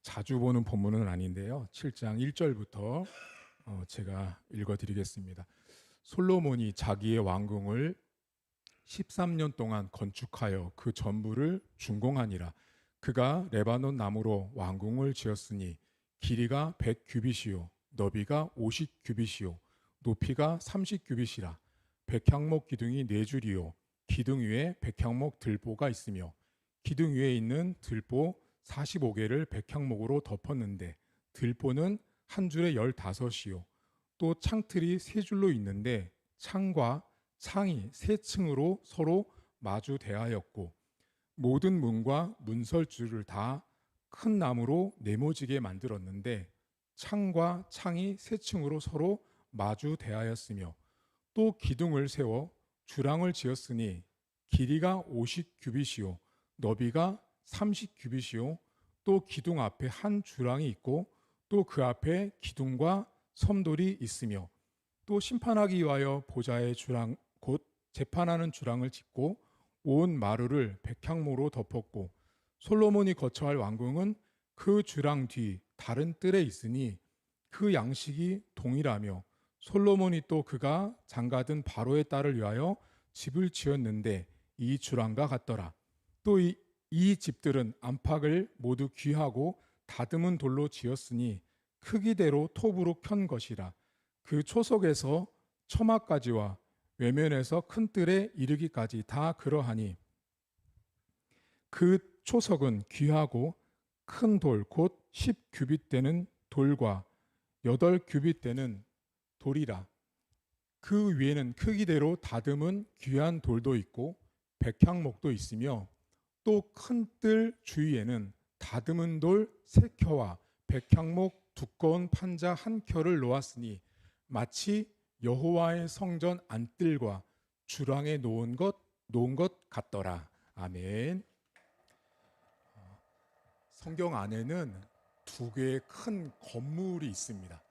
자주 보는 본문은 아닌데요. 7장 1절부터 제가 읽어드리겠습니다. 솔로몬이 자기의 왕궁을 13년 동안 건축하여 그 전부를 준공하니라. 그가 레바논 나무로 왕궁을 지었으니 길이가 100규빗이요 너비가 50규빗이요 높이가 30규빗이라. 백향목 기둥이 4줄이요 기둥 위에 백향목 들보가 있으며 기둥 위에 있는 들보 45개를 백향목으로 덮었는데 들보는 한 줄에 15이요 또 창틀이 3줄로 있는데 창과 창이 3층으로 서로 마주 대하였고 모든 문과 문설주를 다 큰 나무로 네모지게 만들었는데 창과 창이 3층으로 서로 마주 대하였으며 또 기둥을 세워 주랑을 지었으니 길이가 50규빗이요 너비가 30규빗이요 또 기둥 앞에 한 주랑이 있고 또 그 앞에 기둥과 섬돌이 있으며 또 심판하기 위하여 보좌의 주랑 곧 재판하는 주랑을 짓고 온 마루를 백향모로 덮었고 솔로몬이 거처할 왕궁은 그 주랑 뒤 다른 뜰에 있으니 그 양식이 동일하며 솔로몬이 또 그가 장가든 바로의 딸을 위하여 집을 지었는데 이 주랑과 같더라. 또 이 집들은 안팎을 모두 귀하고 다듬은 돌로 지었으니 크기대로 톱으로 편 것이라. 그 초석에서 처마까지와 외면에서 큰 뜰에 이르기까지 다 그러하니 그 초석은 귀하고 큰 돌 곧 10규빗 되는 돌과 8규빗 되는 돌이라. 그 위에는 크기대로 다듬은 귀한 돌도 있고 백향목도 있으며 또 큰 뜰 주위에는 다듬은 돌 3켜와 백향목 두꺼운 판자 1켜를 놓았으니 마치 여호와의 성전 안뜰과 주랑에 놓은 것 같더라. 아멘. 성경 안에는 2개의 큰 건물이 있습니다.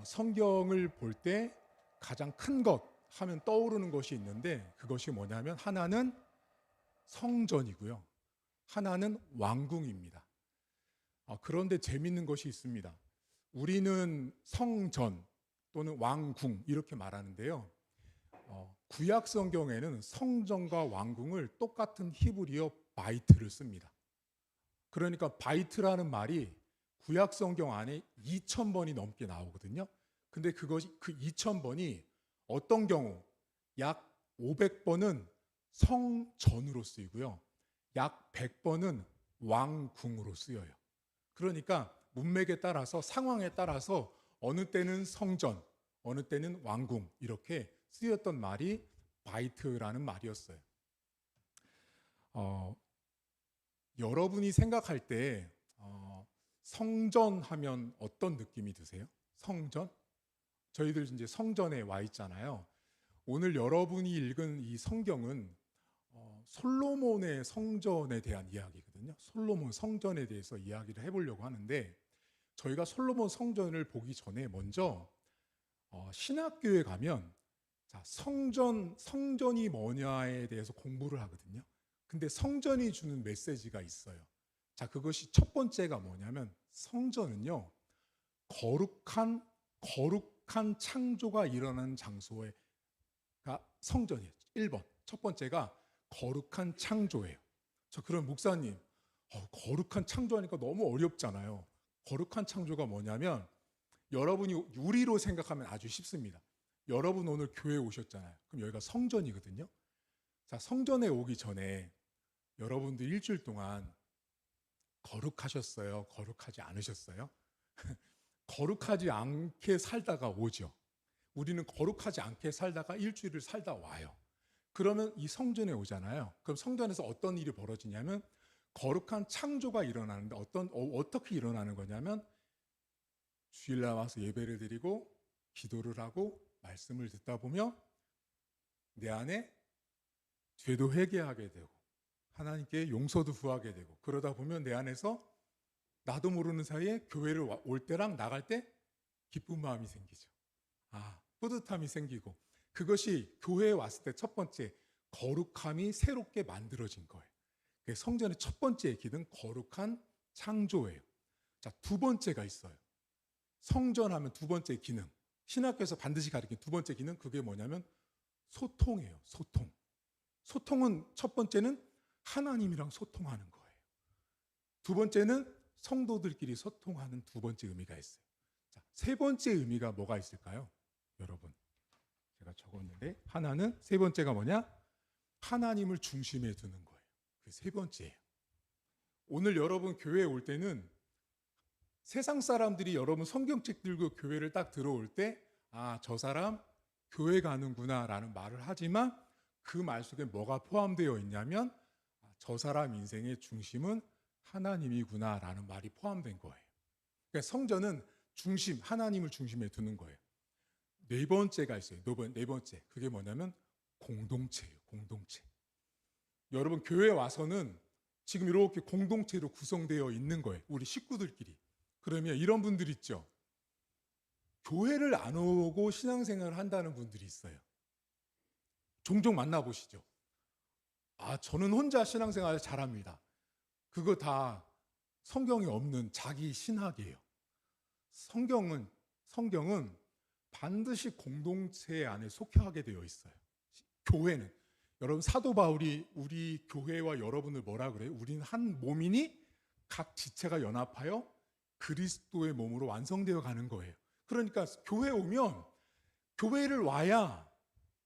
성경을 볼 때 가장 큰 것 하면 떠오르는 것이 있는데 그것이 뭐냐면 하나는 성전이고요. 하나는 왕궁입니다. 그런데 재밌는 것이 있습니다. 우리는 성전 또는 왕궁 이렇게 말하는데요. 구약 성경에는 성전과 왕궁을 똑같은 히브리어 바이트를 씁니다. 그러니까 바이트라는 말이 구약 성경 안에 2000번이 넘게 나오거든요. 근데 그것이 그 2000번이 어떤 경우 약 500번은 성전으로 쓰이고요. 약 100번은 왕궁으로 쓰여요. 그러니까 문맥에 따라서 상황에 따라서 어느 때는 성전, 어느 때는 왕궁 이렇게 쓰였던 말이 바이트라는 말이었어요. 여러분이 생각할 때 성전 하면 어떤 느낌이 드세요? 성전? 저희들 이제 성전에 와 있잖아요. 오늘 여러분이 읽은 이 성경은 솔로몬의 성전에 대한 이야기거든요. 솔로몬 성전에 대해서 이야기를 해보려고 하는데 저희가 솔로몬 성전을 보기 전에 먼저 신학교에 가면 자, 성전이 뭐냐에 대해서 공부를 하거든요. 근데 성전이 주는 메시지가 있어요. 자, 그것이 첫 번째가 뭐냐면 성전은요, 거룩한 창조가 일어나는 장소가 성전이에요. 1번. 첫 번째가 거룩한 창조예요. 그럼 목사님, 거룩한 창조하니까 너무 어렵잖아요. 거룩한 창조가 뭐냐면 여러분이 유리로 생각하면 아주 쉽습니다. 여러분 오늘 교회에 오셨잖아요. 그럼 여기가 성전이거든요. 자, 성전에 오기 전에 여러분들 일주일 동안 거룩하셨어요? 거룩하지 않으셨어요? 거룩하지 않게 살다가 오죠. 우리는 거룩하지 않게 살다가 일주일을 살다 와요. 그러면 이 성전에 오잖아요. 그럼 성전에서 어떤 일이 벌어지냐면 거룩한 창조가 일어나는데 어떻게 일어나는 거냐면 주일날 와서 예배를 드리고 기도를 하고 말씀을 듣다 보면 내 안에 죄도 회개하게 되고 하나님께 용서도 구하게 되고 그러다 보면 내 안에서 나도 모르는 사이에 교회를 올 때랑 나갈 때 기쁜 마음이 생기죠. 뿌듯함이 생기고 그것이 교회에 왔을 때 첫 번째 거룩함이 새롭게 만들어진 거예요. 성전의 첫 번째 기능 거룩한 창조예요. 자, 두 번째가 있어요. 성전하면 두 번째 기능. 신학교에서 반드시 가르치는 두 번째 기능, 그게 뭐냐면 소통이에요. 소통. 소통은 첫 번째는 하나님이랑 소통하는 거예요. 두 번째는 성도들끼리 소통하는 두 번째 의미가 있어요. 자, 세 번째 의미가 뭐가 있을까요? 여러분, 제가 적었는데 하나는, 세 번째가 뭐냐? 하나님을 중심에 두는 거예요. 그 세 번째예요. 오늘 여러분 교회에 올 때는 세상 사람들이 여러분 성경책 들고 교회를 딱 들어올 때, 아, 저 사람 교회 가는구나 라는 말을 하지만 그 말 속에 뭐가 포함되어 있냐면, 아, 저 사람 인생의 중심은 하나님이구나 라는 말이 포함된 거예요. 그러니까 성전은 중심, 하나님을 중심에 두는 거예요. 네 번째가 있어요. 네 번째. 그게 뭐냐면 공동체예요. 공동체. 여러분 교회에 와서는 지금 이렇게 공동체로 구성되어 있는 거예요. 우리 식구들끼리. 그러면 이런 분들 있죠. 교회를 안 오고 신앙생활을 한다는 분들이 있어요. 종종 만나보시죠. 아, 저는 혼자 신앙생활을 잘합니다. 그거 다 성경에 없는 자기 신학이에요. 성경은 반드시 공동체 안에 속하게 되어 있어요. 교회는. 여러분 사도 바울이 우리 교회와 여러분을 뭐라 그래요? 우리는 한 몸이니 각 지체가 연합하여 그리스도의 몸으로 완성되어 가는 거예요. 그러니까 교회 오면, 교회를 와야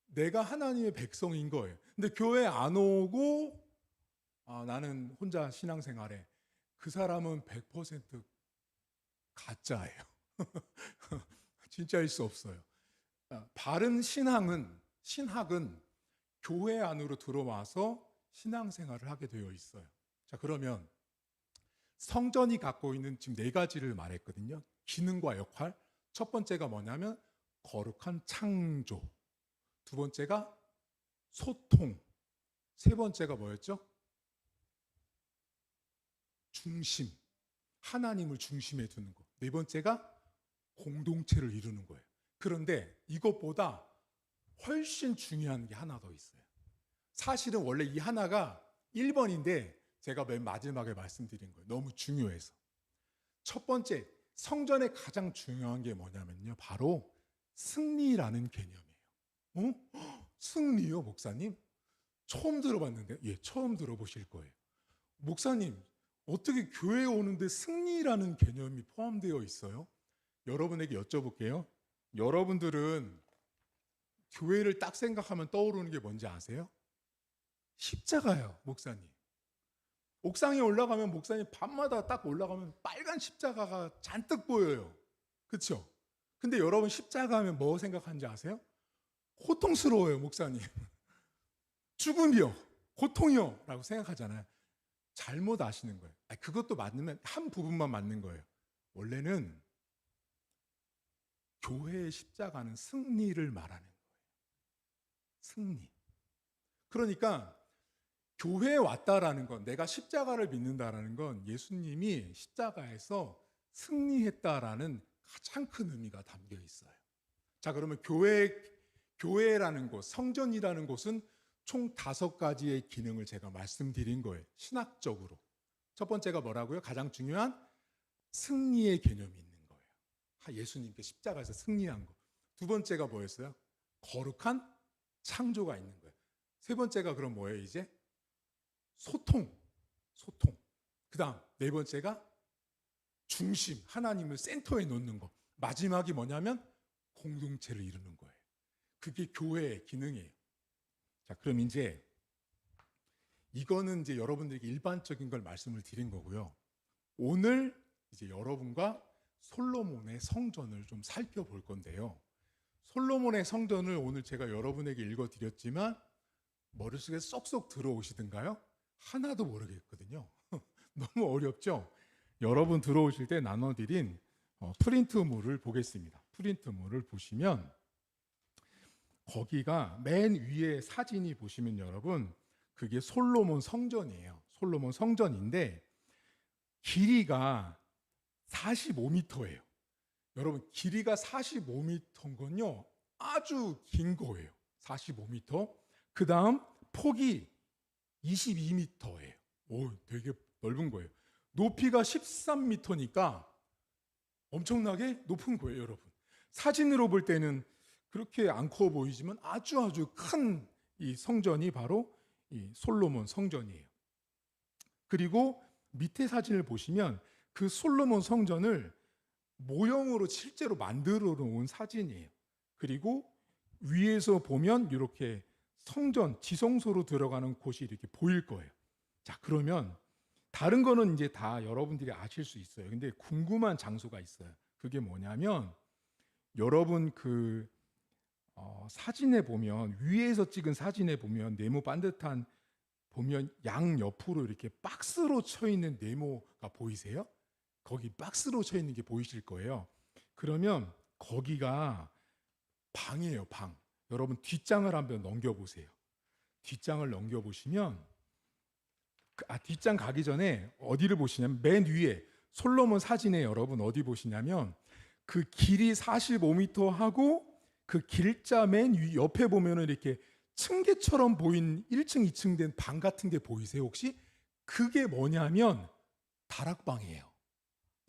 내가 하나님의 백성인 거예요. 근데 교회 안 오고, 아, 나는 혼자 신앙생활해. 그 사람은 100% 가짜예요. 진짜일 수 없어요. 바른 신학은 교회 안으로 들어와서 신앙생활을 하게 되어 있어요. 자, 그러면 성전이 갖고 있는 지금 네 가지를 말했거든요. 기능과 역할. 첫 번째가 뭐냐면 거룩한 창조. 두 번째가 소통. 세 번째가 뭐였죠? 중심. 하나님을 중심에 두는 거. 네 번째가 공동체를 이루는 거예요. 그런데 이것보다 훨씬 중요한 게 하나 더 있어요. 사실은 원래 이 하나가 1번인데 제가 맨 마지막에 말씀드린 거예요. 너무 중요해서. 첫 번째, 성전의 가장 중요한 게 뭐냐면요. 바로 승리라는 개념이에요. 승리요, 목사님? 처음 들어봤는데? 예, 처음 들어보실 거예요. 목사님, 어떻게 교회에 오는데 승리라는 개념이 포함되어 있어요? 여러분에게 여쭤볼게요. 여러분들은 교회를 딱 생각하면 떠오르는 게 뭔지 아세요? 십자가요, 목사님. 옥상에 올라가면, 목사님 밤마다 딱 올라가면 빨간 십자가가 잔뜩 보여요. 그렇죠? 근데 여러분 십자가 하면 뭐 생각하는지 아세요? 고통스러워요, 목사님. 죽음이요, 고통이요 라고 생각하잖아요. 잘못 아시는 거예요. 그것도 맞으면 한 부분만 맞는 거예요. 원래는 교회의 십자가는 승리를 말하는 거예요. 승리. 그러니까 교회에 왔다라는 건, 내가 십자가를 믿는다라는 건 예수님이 십자가에서 승리했다라는 가장 큰 의미가 담겨 있어요. 자, 그러면 교회라는 곳, 성전이라는 곳은 총 5가지의 기능을 제가 말씀드린 거예요. 신학적으로. 첫 번째가 뭐라고요? 가장 중요한 승리의 개념이 있는 거예요. 예수님께 십자가에서 승리한 거. 두 번째가 뭐였어요? 거룩한 창조가 있는 거예요. 세 번째가 그럼 뭐예요, 이제? 소통. 그 다음 네 번째가 중심, 하나님을 센터에 놓는 거. 마지막이 뭐냐면 공동체를 이루는 거예요. 그게 교회의 기능이에요. 자, 그럼 이제 이거는 이제 여러분들에게 일반적인 걸 말씀을 드린 거고요. 오늘 이제 여러분과 솔로몬의 성전을 좀 살펴볼 건데요. 솔로몬의 성전을 오늘 제가 여러분에게 읽어드렸지만 머릿속에 쏙쏙 들어오시던가요? 하나도 모르겠거든요. 너무 어렵죠? 여러분 들어오실 때 나눠드린 프린트물을 보겠습니다. 프린트물을 보시면 거기가 맨 위에 사진이 보시면 여러분, 그게 솔로몬 성전이에요. 솔로몬 성전인데 길이가 45m예요. 여러분, 길이가 45m인 건요, 아주 긴 거예요. 45m. 그 다음 폭이 22m예요. 오, 되게 넓은 거예요. 높이가 13m니까 엄청나게 높은 거예요, 여러분. 사진으로 볼 때는 그렇게 안 커 보이지만 아주 큰 이 성전이 바로 이 솔로몬 성전이에요. 그리고 밑에 사진을 보시면 그 솔로몬 성전을 모형으로 실제로 만들어 놓은 사진이에요. 그리고 위에서 보면 이렇게 성전 지성소로 들어가는 곳이 이렇게 보일 거예요. 자, 그러면 다른 거는 이제 다 여러분들이 아실 수 있어요. 근데 궁금한 장소가 있어요. 그게 뭐냐면 여러분 그 사진에 보면 위에서 찍은 사진에 보면 네모 반듯한 보면 양 옆으로 이렇게 박스로 쳐 있는 네모가 보이세요? 거기 박스로 쳐 있는 게 보이실 거예요. 그러면 거기가 방이에요, 방. 여러분 뒷장을 한번 넘겨보세요. 뒷장을 넘겨보시면 뒷장 가기 전에 어디를 보시냐면 맨 위에 솔로몬 사진에 여러분 어디 보시냐면 그 길이 45m 하고 그 길자 맨 옆에 보면은 이렇게 층계처럼 보인 1층, 2층 된 방 같은 게 보이세요, 혹시? 그게 뭐냐면 다락방이에요.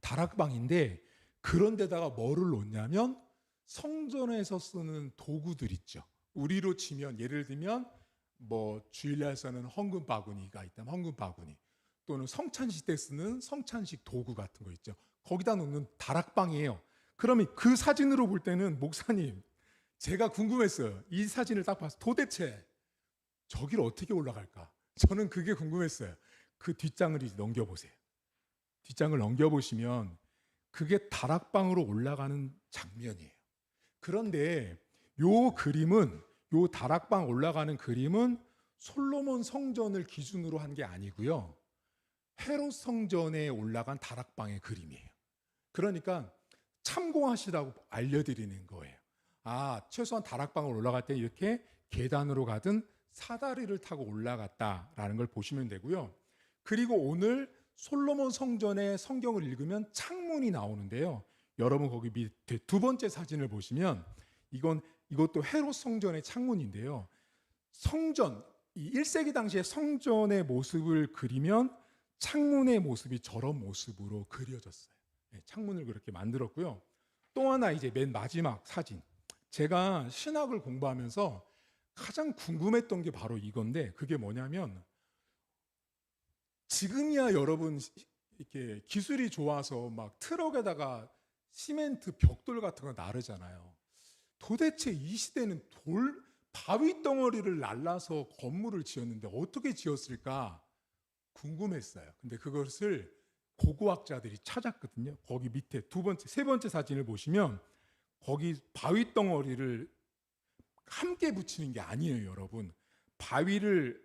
다락방인데 그런 데다가 뭐를 놓냐면 성전에서 쓰는 도구들 있죠. 우리로 치면 예를 들면 뭐 주일날에서는 헌금 바구니가 있다면 헌금 바구니, 또는 성찬식 때 쓰는 성찬식 도구 같은 거 있죠. 거기다 놓는 다락방이에요. 그러면 그 사진으로 볼 때는 목사님, 제가 궁금했어요. 이 사진을 딱 봐서 도대체 저기를 어떻게 올라갈까? 저는 그게 궁금했어요. 그 뒷장을 이제 넘겨보세요. 뒷장을 넘겨보시면 그게 다락방으로 올라가는 장면이에요. 그런데 요 다락방 올라가는 그림은 솔로몬 성전을 기준으로 한 게 아니고요. 헤롯 성전에 올라간 다락방의 그림이에요. 그러니까 참고하시라고 알려드리는 거예요. 최소한 다락방을 올라갈 때 이렇게 계단으로 가든 사다리를 타고 올라갔다라는 걸 보시면 되고요. 그리고 오늘 솔로몬 성전의 성경을 읽으면 창문이 나오는데요. 여러분 거기 밑에 두 번째 사진을 보시면 이것도 헤롯 성전의 창문인데요. 성전, 이 1세기 당시의 성전의 모습을 그리면 창문의 모습이 저런 모습으로 그려졌어요. 창문을 그렇게 만들었고요. 또 하나 이제 맨 마지막 사진. 제가 신학을 공부하면서 가장 궁금했던 게 바로 이건데 그게 뭐냐면 지금이야 여러분 이렇게 기술이 좋아서 막 트럭에다가 시멘트 벽돌 같은 거 나르잖아요. 도대체 이 시대는 바위 덩어리를 날라서 건물을 지었는데 어떻게 지었을까 궁금했어요. 근데 그것을 고고학자들이 찾았거든요. 거기 밑에 세 번째 사진을 보시면 거기 바위 덩어리를 함께 붙이는 게 아니에요, 여러분. 바위를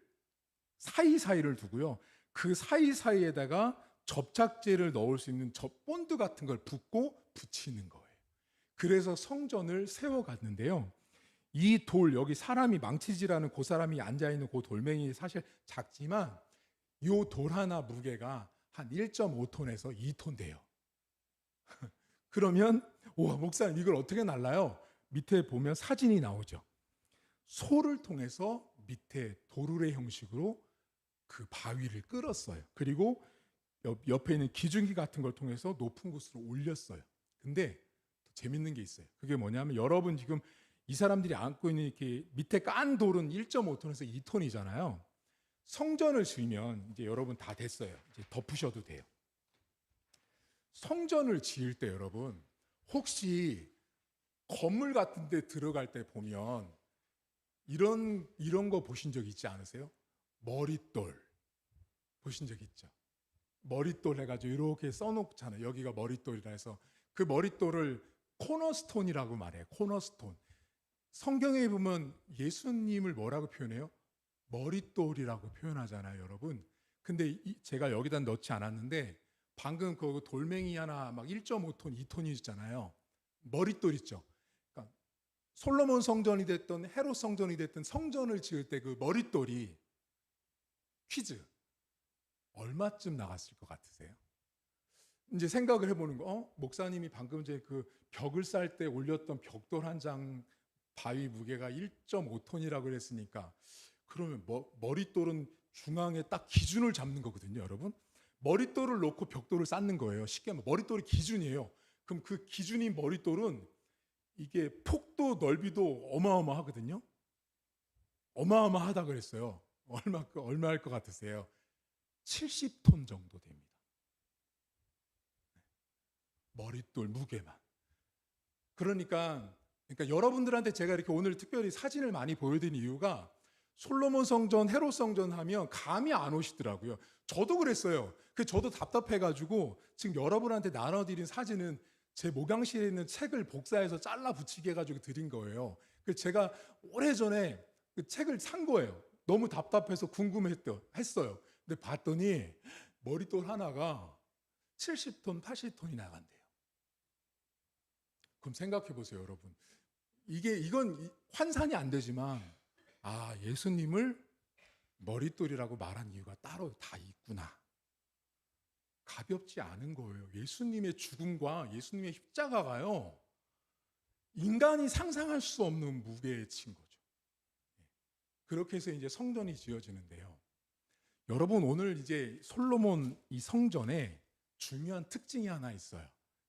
사이사이를 두고요. 그 사이사이에다가 접착제를 넣을 수 있는 본드 같은 걸 붓고 붙이는 거예요. 그래서 성전을 세워갔는데요. 이 돌, 여기 사람이 망치질하는 그 사람이 앉아있는 그 돌멩이 사실 작지만 이 돌 하나 무게가 한 1.5톤에서 2톤 돼요. 그러면 목사님 이걸 어떻게 날라요? 밑에 보면 사진이 나오죠. 소를 통해서 밑에 도르래 형식으로 그 바위를 끌었어요. 그리고 옆에 있는 기중기 같은 걸 통해서 높은 곳으로 올렸어요. 근데 재밌는 게 있어요. 그게 뭐냐면 여러분 지금 이 사람들이 안고 있는 이렇게 밑에 깐 돌은 1.5톤에서 2톤이잖아요. 성전을 지으면 이제 여러분 다 됐어요. 이제 덮으셔도 돼요. 성전을 지을 때 여러분 혹시 건물 같은 데 들어갈 때 보면 이런 거 보신 적 있지 않으세요? 머릿돌 보신 적 있죠? 머릿돌 해가지고 이렇게 써놓잖아요. 여기가 머릿돌이라 해서 그 머릿돌을 코너스톤이라고 말해요. 코너스톤. 성경에 보면 예수님을 뭐라고 표현해요? 머릿돌이라고 표현하잖아요, 여러분. 근데 제가 여기다 넣지 않았는데 방금 그 돌멩이 하나 막 1.5톤, 2톤이잖아요. 머릿돌 있죠. 그러니까 솔로몬 성전이 됐던 헤롯 성전이 됐던 성전을 지을 때 그 머릿돌이 퀴즈 얼마쯤 나갔을 것 같으세요? 이제 생각을 해보는 거. 목사님이 방금 전에 그 벽을 쌀 때 올렸던 벽돌 한 장 바위 무게가 1.5톤이라고 그랬으니까 그러면 머릿돌은 중앙에 딱 기준을 잡는 거거든요, 여러분. 머릿돌을 놓고 벽돌을 쌓는 거예요. 쉽게 말하면 머릿돌이 기준이에요. 그럼 그 기준인 머릿돌은 이게 폭도 넓이도 어마어마하거든요. 어마어마하다 그랬어요. 얼마일 것 같으세요? 70톤 정도 됩니다. 머릿돌 무게만. 그러니까 여러분들한테 제가 이렇게 오늘 특별히 사진을 많이 보여드린 이유가 솔로몬 성전, 헤롯 성전 하면 감이 안 오시더라고요. 저도 그랬어요. 저도 답답해가지고 지금 여러분한테 나눠드린 사진은 제 목양실에 있는 책을 복사해서 잘라 붙이게 해가지고 드린 거예요. 제가 오래전에 그 책을 산 거예요. 너무 답답해서 궁금했어요. 근데 봤더니 머릿돌 하나가 70톤, 80톤이 나간대요. 그럼 생각해 보세요, 여러분. 이건 환산이 안 되지만, 예수님을 머릿돌이라고 말한 이유가 따로 다 있구나. 가볍지 않은 거예요. 예수님의 죽음과 예수님의 십자가가요, 인간이 상상할 수 없는 무게에 친 거죠. 그렇게 해서 이제 성전이 지어지는데요. 여러분, 오늘 이제 솔로몬 이 성전에 중요한 특징이 하나 있어요.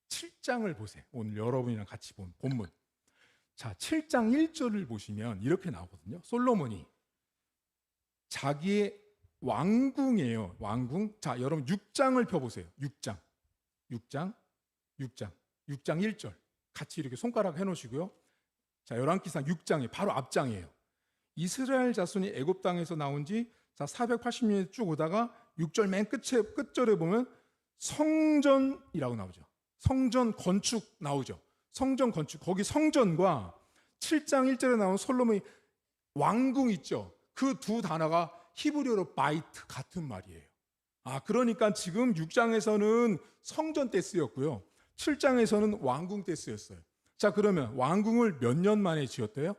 7장을 보세요. 오늘 여러분이랑 같이 본 본문. 자, 7장 1절을 보시면 이렇게 나오거든요. 솔로몬이 자기의 왕궁이에요. 왕궁. 자, 여러분 6장을 펴보세요. 6장 1절. 같이 이렇게 손가락 해놓으시고요. 자, 열왕기상 6장이 바로 앞장이에요. 이스라엘 자손이 애굽 땅에서 나온 지 480년이 쭉 오다가 6절 맨 끝절에 보면 성전이라고 나오죠. 성전 건축 나오죠. 성전 건축. 거기 성전과 7장 1절에 나온 솔로몬의 왕궁 있죠. 그 두 단어가 히브리어로 바이트 같은 말이에요. 그러니까 지금 6장에서는 성전 때 쓰였고요. 7장에서는 왕궁 때 쓰였어요. 자, 그러면 왕궁을 몇 년 만에 지었대요?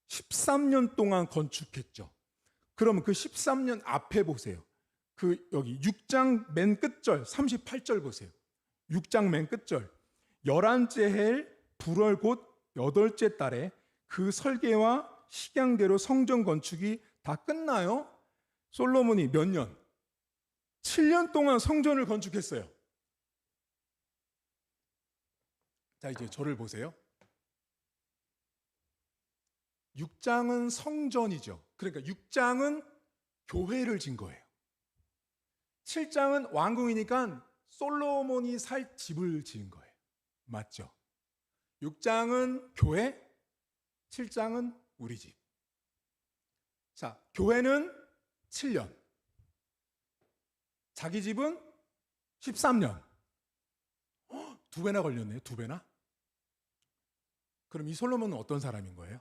13년 동안 건축했죠. 그러면 그 13년 앞에 보세요. 여기 6장 맨 끝절 38절 보세요. 6장 맨 끝절 11째 해 불월 곧 8째 달에 그 설계와 식양대로 성전 건축이 다 끝나요. 솔로몬이 몇 년? 7년 동안 성전을 건축했어요. 자, 이제 저를 보세요. 6장은 성전이죠. 그러니까 6장은 교회를 진 거예요. 7장은 왕궁이니까 솔로몬이 살 집을 지은 거예요. 맞죠? 6장은 교회, 7장은 우리 집. 자, 교회는 7년. 자기 집은 13년. 2배나 걸렸네요. 2배나? 그럼 이 솔로몬은 어떤 사람인 거예요?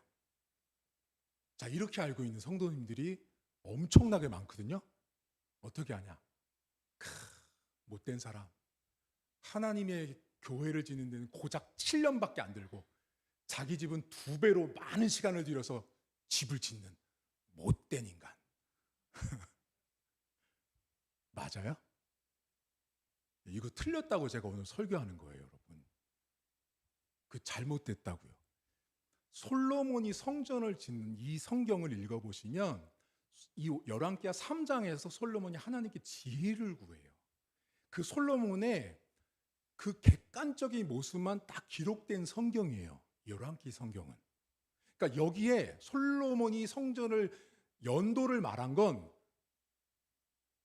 자, 이렇게 알고 있는 성도님들이 엄청나게 많거든요. 어떻게 하냐? 못된 사람. 하나님의 교회를 짓는 데는 고작 7년밖에 안 들고 자기 집은 2배로 많은 시간을 들여서 집을 짓는 못된 인간. 맞아요? 이거 틀렸다고 제가 오늘 설교하는 거예요, 여러분. 잘못됐다고요. 솔로몬이 성전을 짓는 이 성경을 읽어보시면 이 열왕기하 3장에서 솔로몬이 하나님께 지혜를 구해요. 그 솔로몬의 그 객관적인 모습만 딱 기록된 성경이에요. 열왕기 성경은. 그러니까 여기에 솔로몬이 성전을 연도를 말한 건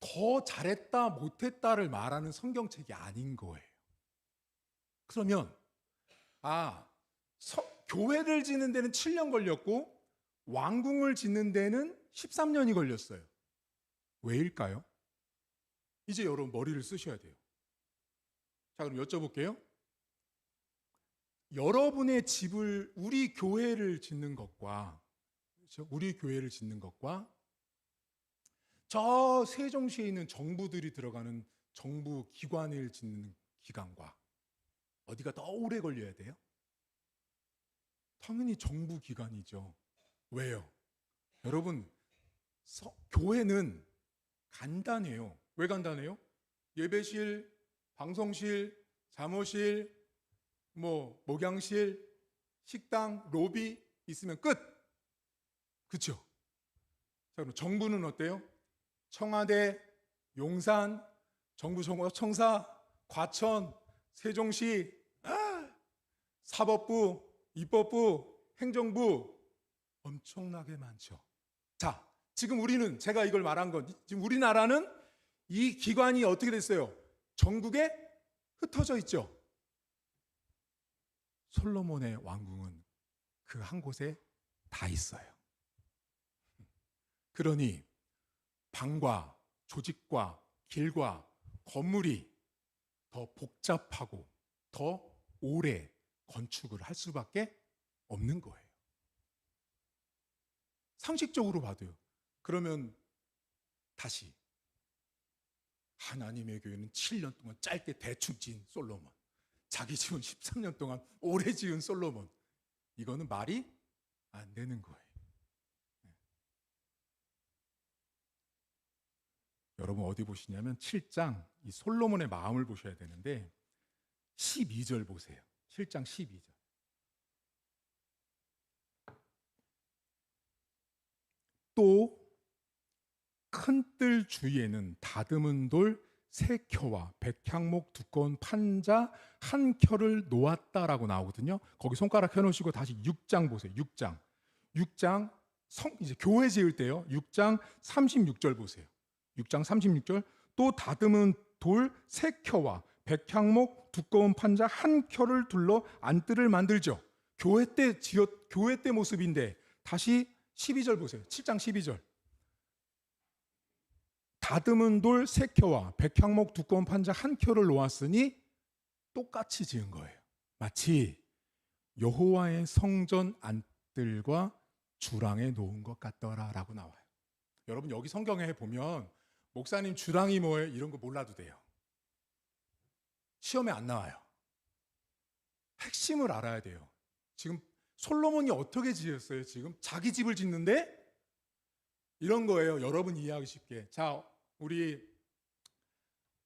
더 잘했다 못했다를 말하는 성경책이 아닌 거예요. 그러면 교회를 짓는 데는 7년 걸렸고 왕궁을 짓는 데는 13년이 걸렸어요. 왜일까요? 이제 여러분 머리를 쓰셔야 돼요. 자, 그럼 여쭤볼게요. 여러분의 집을 우리 교회를 짓는 것과 저 세종시에 있는 정부들이 들어가는 정부 기관을 짓는 기간과 어디가 더 오래 걸려야 돼요? 당연히 정부 기관이죠. 왜요? 여러분, 교회는 간단해요. 왜 간단해요? 예배실, 방송실, 사무실, 목양실, 식당, 로비 있으면 끝. 그렇죠? 자, 그럼 정부는 어때요? 청와대, 용산, 정부 청사, 과천, 세종시, 사법부, 입법부, 행정부 엄청나게 많죠. 자, 지금 우리는 제가 이걸 말한 건 지금 우리나라는 이 기관이 어떻게 됐어요? 전국에 흩어져 있죠. 솔로몬의 왕궁은 그 한 곳에 다 있어요. 그러니 방과 조직과 길과 건물이 더 복잡하고 더 오래 건축을 할 수밖에 없는 거예요. 상식적으로 봐도요. 그러면 다시 하나님의 교회는 7년 동안 짧게 대충 지은 솔로몬, 자기 집은 13년 동안 오래 지은 솔로몬, 이거는 말이 안 되는 거예요. 여러분 어디 보시냐면 7장 이 솔로몬의 마음을 보셔야 되는데 12절 보세요. 7장 12절. 또 큰 뜰 주위에는 다듬은 돌 3켜와 백향목 두꺼운 판자 1켜를 놓았다라고 나오거든요. 거기 손가락 펴놓으시고 다시 6장 보세요. 6장 이제 교회 지을 때요. 6장 36절 보세요. 6장 36절. 또 다듬은 돌 3켜와 백향목 두꺼운 판자 1켜를 둘러 안뜰을 만들죠. 교회 때 모습인데 다시 12절 보세요. 7장 12절. 다듬은 돌 3켜와 백향목 두꺼운 판자 1켜를 놓았으니 똑같이 지은 거예요. 마치 여호와의 성전 안뜰과 주랑에 놓은 것 같더라라고 나와요. 여러분 여기 성경에 보면 목사님 주랑이 뭐예요? 이런 거 몰라도 돼요. 시험에 안 나와요. 핵심을 알아야 돼요. 지금 솔로몬이 어떻게 지었어요? 지금 자기 집을 짓는데 이런 거예요. 여러분 이해하기 쉽게. 자,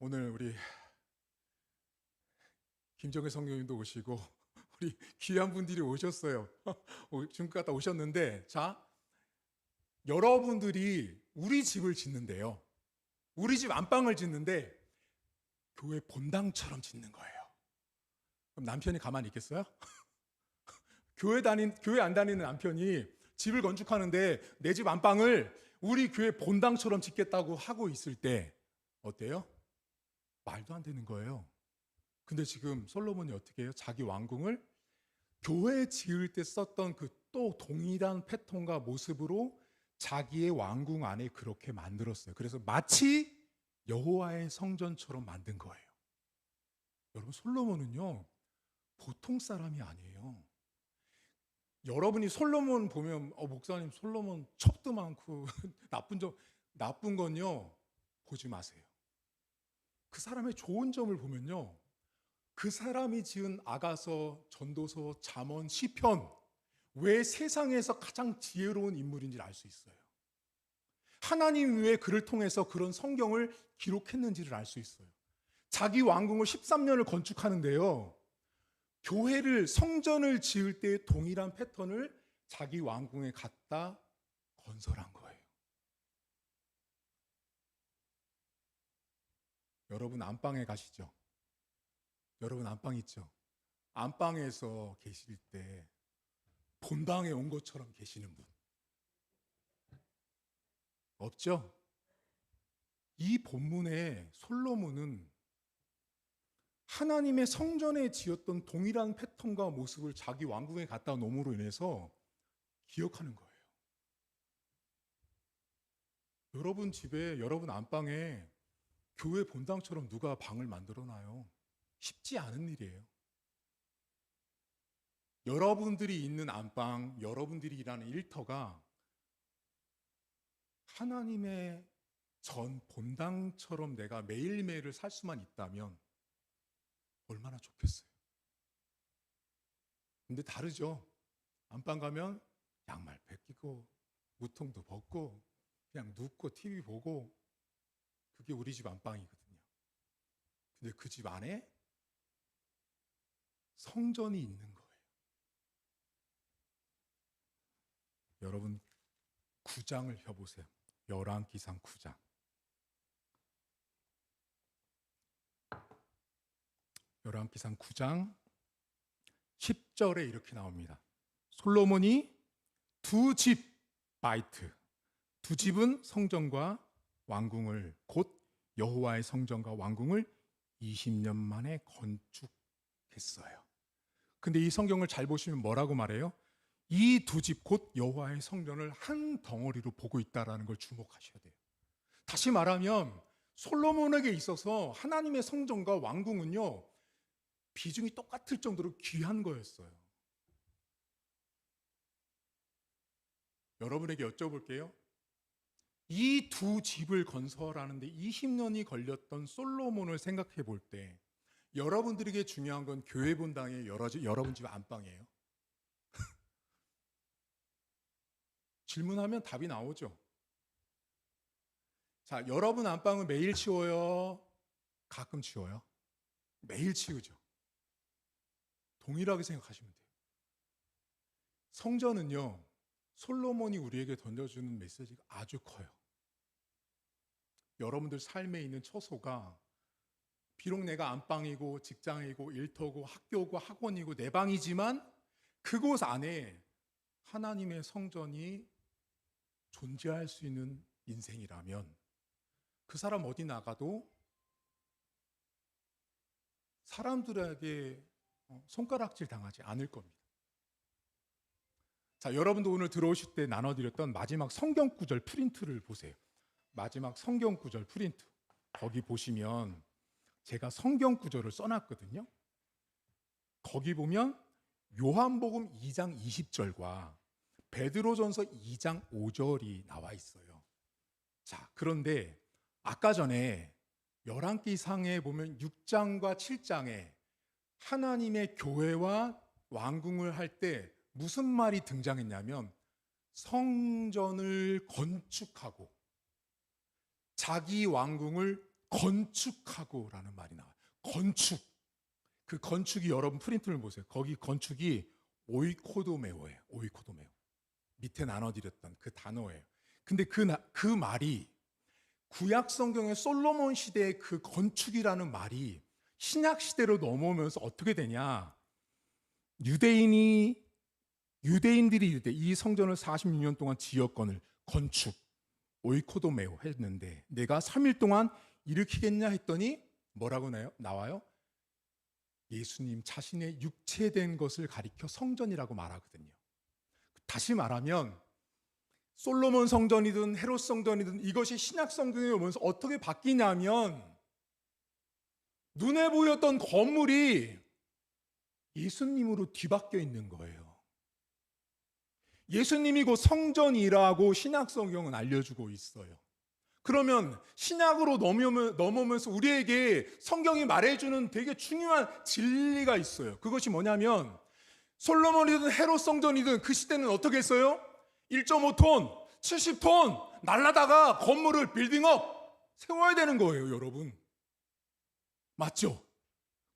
오늘 우리 김정혜 성령님도 오시고 우리 귀한 분들이 오셨어요. 지금 갔다 오셨는데, 자, 여러분들이 우리 집을 짓는데요. 우리 집 안방을 짓는데 교회 본당처럼 짓는 거예요. 그럼 남편이 가만히 있겠어요? 교회 안 다니는 남편이 집을 건축하는데 내 집 안방을 우리 교회 본당처럼 짓겠다고 하고 있을 때 어때요? 말도 안 되는 거예요. 근데 지금 솔로몬이 어떻게 해요? 자기 왕궁을 교회 지을 때 썼던 그 또 동일한 패턴과 모습으로 자기의 왕궁 안에 그렇게 만들었어요. 그래서 마치 여호와의 성전처럼 만든 거예요. 여러분 솔로몬은요 보통 사람이 아니에요. 여러분이 솔로몬 보면 목사님 솔로몬 첩도 많고 나쁜 건요 보지 마세요. 그 사람의 좋은 점을 보면요 그 사람이 지은 아가서, 전도서, 잠언, 시편 왜 세상에서 가장 지혜로운 인물인지를 알 수 있어요. 하나님 왜 그를 통해서 그런 성경을 기록했는지를 알 수 있어요. 자기 왕궁을 13년을 건축하는데요 교회를 성전을 지을 때의 동일한 패턴을 자기 왕궁에 갖다 건설한 거예요. 여러분 안방에 가시죠. 여러분 안방 있죠. 안방에서 계실 때 본당에 온 것처럼 계시는 분 없죠? 이 본문에 솔로몬은 하나님의 성전에 지었던 동일한 패턴과 모습을 자기 왕궁에 갖다 놓음으로 인해서 기억하는 거예요. 여러분 집에, 여러분 안방에 교회 본당처럼 누가 방을 만들어 놔요? 쉽지 않은 일이에요. 여러분들이 있는 안방, 여러분들이 일하는 일터가 하나님의 전 본당처럼 내가 매일매일을 살 수만 있다면 얼마나 좋겠어요. 근데 다르죠. 안방 가면 양말 벗기고 우통도 벗고 그냥 눕고 TV 보고 그게 우리 집 안방이거든요. 근데 그 집 안에 성전이 있는 거예요. 여러분 9장을 펴보세요. 열왕기상 9장. 열왕기상 9장 10절에 이렇게 나옵니다. 솔로몬이 두 집 바이트, 두 집은 성전과 왕궁을, 곧 여호와의 성전과 왕궁을 20년 만에 건축했어요. 근데 이 성경을 잘 보시면 뭐라고 말해요? 이 두 집, 곧 여호와의 성전을 한 덩어리로 보고 있다는 걸 주목하셔야 돼요. 다시 말하면 솔로몬에게 있어서 하나님의 성전과 왕궁은요, 비중이 똑같을 정도로 귀한 거였어요. 여러분에게 여쭤볼게요. 이 두 집을 건설하는데 20년이 걸렸던 솔로몬을 생각해 볼 때 여러분들에게 중요한 건 교회 본당의 여러분 집 안방이에요. 질문하면 답이 나오죠. 자, 여러분 안방은 매일 치워요? 가끔 치워요? 매일 치우죠. 동일하게 생각하시면 돼요. 성전은요, 솔로몬이 우리에게 던져주는 메시지가 아주 커요. 여러분들 삶에 있는 처소가 비록 내가 안방이고 직장이고 일터고 학교고 학원이고 내 방이지만 그곳 안에 하나님의 성전이 존재할 수 있는 인생이라면 그 사람 어디 나가도 사람들에게 손가락질 당하지 않을 겁니다. 자, 여러분도 오늘 들어오실 때 나눠드렸던 마지막 성경 구절 프린트를 보세요. 마지막 성경 구절 프린트. 거기 보시면 제가 성경 구절을 써놨거든요. 거기 보면 요한복음 2장 20절과 베드로전서 2장 5절이 나와 있어요. 자, 그런데 아까 전에 열왕기상에 보면 6장과 7장에 하나님의 교회와 왕궁을 할 때 무슨 말이 등장했냐면 성전을 건축하고 자기 왕궁을 건축하고라는 말이 나와요. 건축. 그 건축이 여러분 프린트를 보세요. 거기 건축이 오이코도메오예요. 오이코도메오. 밑에 나눠드렸던 그 단어예요. 근데 그 말이 구약 성경의 솔로몬 시대의 그 건축이라는 말이 신약 시대로 넘어오면서 어떻게 되냐? 유대인들이 이르되 이 성전을 46년 동안 지었거늘 건축 오이코도메오 했는데 내가 3일 동안 일으키겠냐 했더니 뭐라고 나와요? 예수님 자신의 육체된 것을 가리켜 성전이라고 말하거든요. 다시 말하면 솔로몬 성전이든 헤롯 성전이든 이것이 신약 성경에 오면서 어떻게 바뀌냐면 눈에 보였던 건물이 예수님으로 뒤바뀌어 있는 거예요. 예수님이 곧 성전이라고 신약 성경은 알려주고 있어요. 그러면 신약으로 넘어오면서 우리에게 성경이 말해주는 되게 중요한 진리가 있어요. 그것이 뭐냐면 솔로몬이든 헤롯 성전이든 그 시대는 어떻게 했어요? 1.5톤, 70톤 날라다가 건물을 빌딩업 세워야 되는 거예요, 여러분. 맞죠?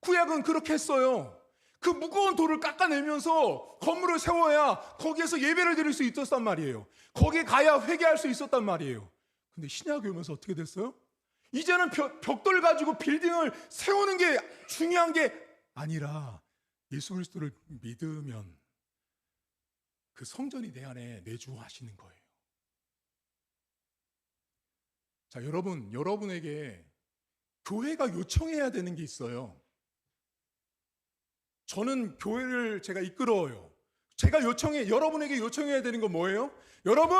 구약은 그렇게 했어요. 그 무거운 돌을 깎아내면서 건물을 세워야 거기에서 예배를 드릴 수 있었단 말이에요. 거기 가야 회개할 수 있었단 말이에요. 근데 신약이 오면서 어떻게 됐어요? 이제는 벽돌 가지고 빌딩을 세우는 게 중요한 게 아니라 예수 그리스도를 믿으면 그 성전이 내 안에 내주하시는 거예요. 자, 여러분에게 교회가 요청해야 되는 게 있어요. 저는 교회를 제가 이끌어요. 여러분에게 요청해야 되는 건 뭐예요? 여러분,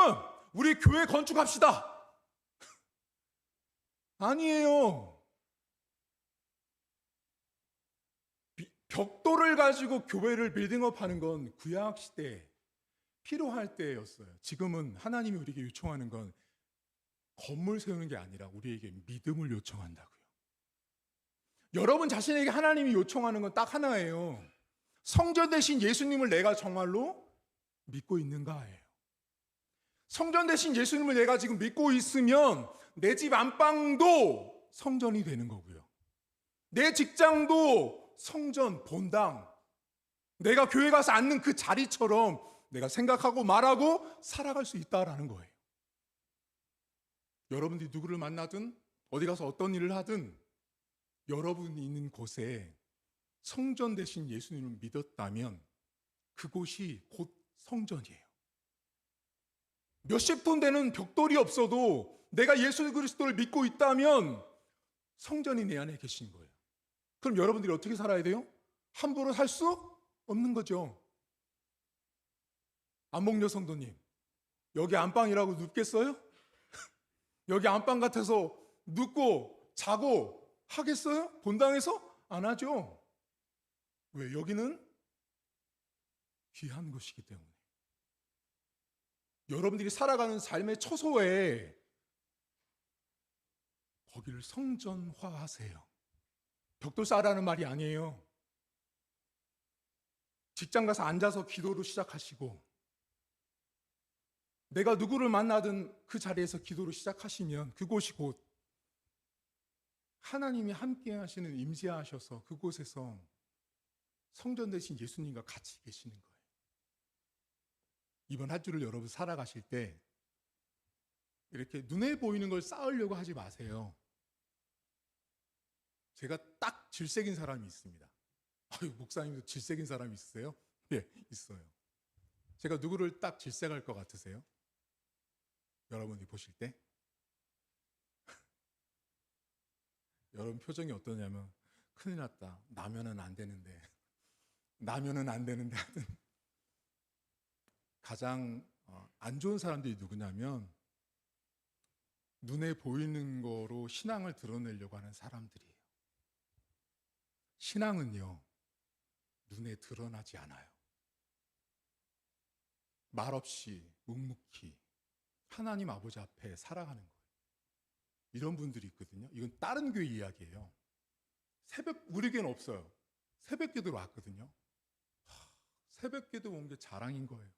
우리 교회 건축합시다. 아니에요. 벽돌을 가지고 교회를 빌딩업 하는 건 구약 시대 필요할 때였어요. 지금은 하나님이 우리에게 요청하는 건 건물 세우는 게 아니라 우리에게 믿음을 요청한다고요. 여러분 자신에게 하나님이 요청하는 건 딱 하나예요. 성전 대신 예수님을 내가 정말로 믿고 있는가예요. 성전 대신 예수님을 내가 지금 믿고 있으면 내 집 안방도 성전이 되는 거고요. 내 직장도 성전, 본당, 내가 교회 가서 앉는 그 자리처럼 내가 생각하고 말하고 살아갈 수 있다라는 거예요. 여러분들이 누구를 만나든 어디 가서 어떤 일을 하든 여러분이 있는 곳에 성전 대신 예수님을 믿었다면 그곳이 곧 성전이에요. 몇십 톤 되는 벽돌이 없어도 내가 예수 그리스도를 믿고 있다면 성전이 내 안에 계신 거예요. 그럼 여러분들이 어떻게 살아야 돼요? 함부로 살 수 없는 거죠. 안목녀 성도님, 여기 안방이라고 눕겠어요? 여기 안방 같아서 눕고 자고 하겠어요? 본당에서? 안 하죠. 왜? 여기는 귀한 곳이기 때문에. 여러분들이 살아가는 삶의 초소에 거기를 성전화하세요. 벽돌 쌓으라는 말이 아니에요. 직장 가서 앉아서 기도로 시작하시고, 내가 누구를 만나든 그 자리에서 기도로 시작하시면 그곳이 곧 하나님이 함께 하시는, 임재하셔서 그곳에서 성전 되신 예수님과 같이 계시는 거예요. 이번 한 주를 여러분 살아가실 때 이렇게 눈에 보이는 걸 쌓으려고 하지 마세요. 제가 딱 질색인 사람이 있습니다. 아유, 목사님도 질색인 사람이 있으세요? 네, 있어요. 제가 누구를 딱 질색할 것 같으세요? 여러분이 보실 때? 여러분 표정이 어떠냐면, 큰일 났다. 나면은 안 되는데. 나면은 안 되는데. 하여튼 가장 안 좋은 사람들이 누구냐면, 눈에 보이는 거로 신앙을 드러내려고 하는 사람들이에요. 신앙은요, 눈에 드러나지 않아요. 말없이 묵묵히 하나님 아버지 앞에 살아가는 거예요. 이런 분들이 있거든요. 이건 다른 교회 이야기예요. 우리 교회는 없어요. 새벽 기도로 왔거든요. 새벽 기도 온 게 자랑인 거예요.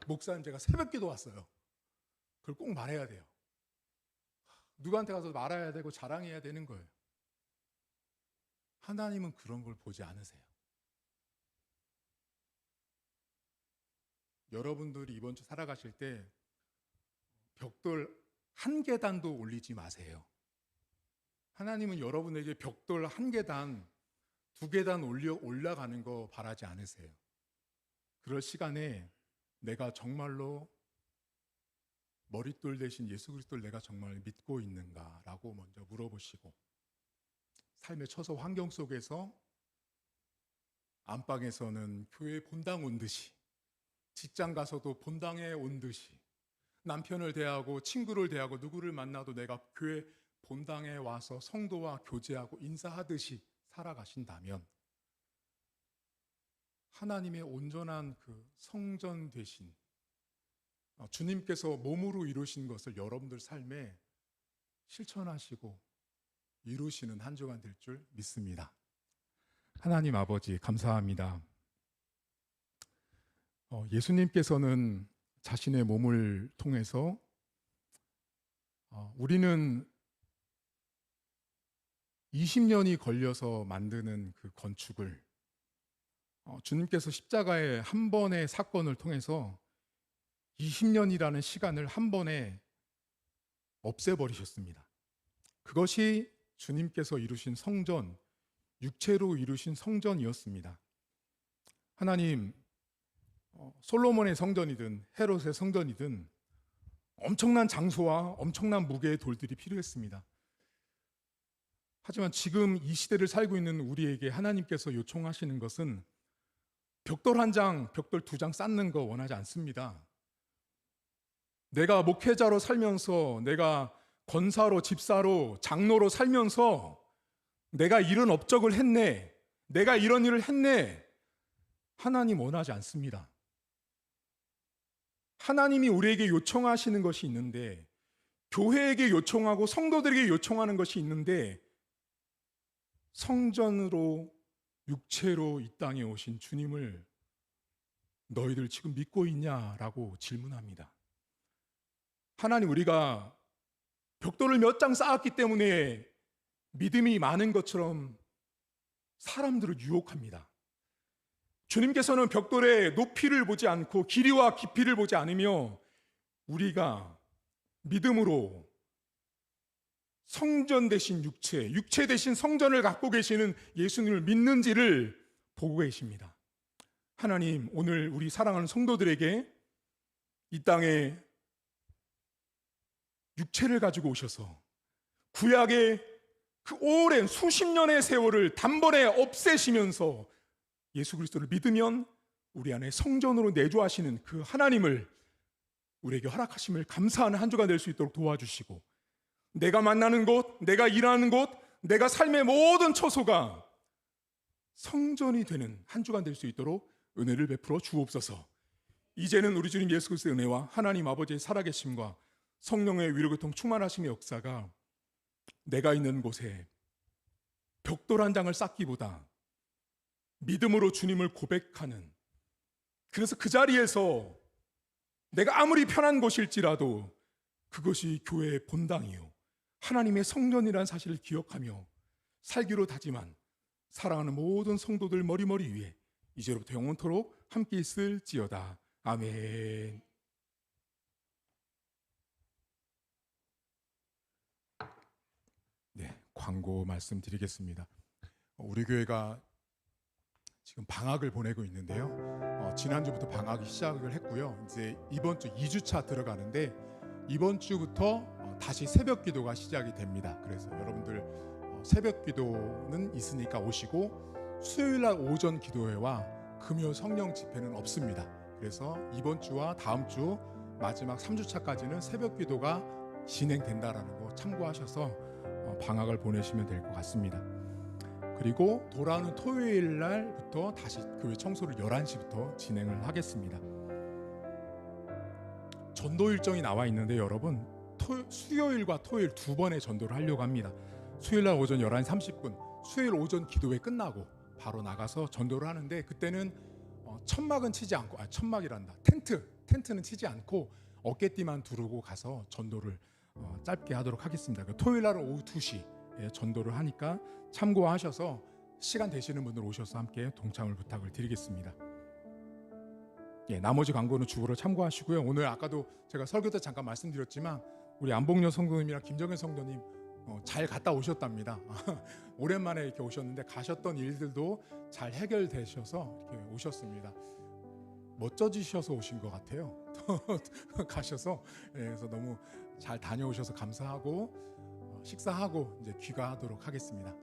목사님, 제가 새벽 기도 왔어요. 그걸 꼭 말해야 돼요. 누구한테 가서 말해야 되고 자랑해야 되는 거예요. 하나님은 그런 걸 보지 않으세요. 여러분들이 이번 주 살아가실 때 벽돌 한 계단도 올리지 마세요. 하나님은 여러분에게 벽돌 한 계단, 두 계단 올라가는 거 바라지 않으세요. 그럴 시간에 내가 정말로 머릿돌 대신 예수 그리스도를 내가 정말 믿고 있는가라고 먼저 물어보시고, 삶의 처소 환경 속에서 안방에서는 교회 본당 온 듯이, 직장 가서도 본당에 온 듯이, 남편을 대하고 친구를 대하고 누구를 만나도 내가 교회 본당에 와서 성도와 교제하고 인사하듯이 살아가신다면 하나님의 온전한 그 성전 되신 주님께서 몸으로 이루신 것을 여러분들 삶에 실천하시고 이루시는 한 주간 될 줄 믿습니다. 하나님 아버지, 감사합니다. 예수님께서는 자신의 몸을 통해서 우리는 20년이 걸려서 만드는 그 건축을 주님께서 십자가의 한 번의 사건을 통해서 20년이라는 시간을 한 번에 없애버리셨습니다. 그것이 주님께서 이루신 성전, 육체로 이루신 성전이었습니다. 하나님, 솔로몬의 성전이든 헤롯의 성전이든 엄청난 장소와 엄청난 무게의 돌들이 필요했습니다. 하지만 지금 이 시대를 살고 있는 우리에게 하나님께서 요청하시는 것은 벽돌 한 장, 벽돌 두 장 쌓는 거 원하지 않습니다. 내가 목회자로 살면서, 내가 권사로, 집사로, 장로로 살면서 내가 이런 업적을 했네, 내가 이런 일을 했네, 하나님 원하지 않습니다. 하나님이 우리에게 요청하시는 것이 있는데, 교회에게 요청하고 성도들에게 요청하는 것이 있는데, 성전으로 육체로 이 땅에 오신 주님을 너희들 지금 믿고 있냐라고 질문합니다. 하나님, 우리가 벽돌을 몇 장 쌓았기 때문에 믿음이 많은 것처럼 사람들을 유혹합니다. 주님께서는 벽돌의 높이를 보지 않고 길이와 깊이를 보지 않으며 우리가 믿음으로 성전 대신 육체, 육체 대신 성전을 갖고 계시는 예수님을 믿는지를 보고 계십니다. 하나님, 오늘 우리 사랑하는 성도들에게 이 땅에 육체를 가지고 오셔서 구약의 그 오랜 수십 년의 세월을 단번에 없애시면서 예수 그리스도를 믿으면 우리 안에 성전으로 내주하시는 그 하나님을 우리에게 허락하심을 감사하는 한 주가 될 수 있도록 도와주시고, 내가 만나는 곳, 내가 일하는 곳, 내가 삶의 모든 처소가 성전이 되는 한 주간 될 수 있도록 은혜를 베풀어 주옵소서. 이제는 우리 주님 예수 그리스도의 은혜와 하나님 아버지의 살아계심과 성령의 위로교통 충만하심의 역사가 내가 있는 곳에 벽돌 한 장을 쌓기보다 믿음으로 주님을 고백하는, 그래서 그 자리에서 내가 아무리 편한 곳일지라도 그것이 교회의 본당이요 하나님의 성전이라는 사실을 기억하며 살기로 다짐한 사랑하는 모든 성도들 머리머리 위에 이제로부터 영원토록 함께 있을지어다. 아멘. 네, 광고 말씀드리겠습니다. 우리 교회가 지금 방학을 보내고 있는데요. 지난주부터 방학이 시작을 했고요. 이제 이번 주 2주차 들어가는데 이번 주부터 다시 새벽 기도가 시작이 됩니다. 그래서 여러분들 새벽 기도는 있으니까 오시고, 수요일 날 오전 기도회와 금요 성령 집회는 없습니다. 그래서 이번 주와 다음 주 마지막 3주차까지는 새벽 기도가 진행된다라는 거 참고하셔서 방학을 보내시면 될 것 같습니다. 그리고 돌아오는 토요일 날부터 다시 교회 청소를 11시부터 진행을 하겠습니다. 전도 일정이 나와 있는데 여러분, 수요일과 토요일 두 번의 전도를 하려고 합니다. 수요일 날 오전 11시 30분 수요일 오전 기도회 끝나고 바로 나가서 전도를 하는데, 그때는 천막은 치지 않고, 천막이란다, 텐트는 치지 않고 어깨띠만 두르고 가서 전도를 짧게 하도록 하겠습니다. 토요일 날은 오후 2시에 전도를 하니까 참고하셔서 시간 되시는 분들 오셔서 함께 동참을 부탁을 드리겠습니다. 예, 나머지 광고는 주보로 참고하시고요. 오늘 아까도 제가 설교 때 잠깐 말씀드렸지만 우리 안봉녀 성도님이랑 김정현 성도님 잘 갔다 오셨답니다. 오랜만에 이렇게 오셨는데 가셨던 일들도 잘 해결되셔서 이렇게 오셨습니다. 멋져지셔서 오신 것 같아요. 가셔서. 예, 그래서 너무 잘 다녀오셔서 감사하고 식사하고 이제 귀가하도록 하겠습니다.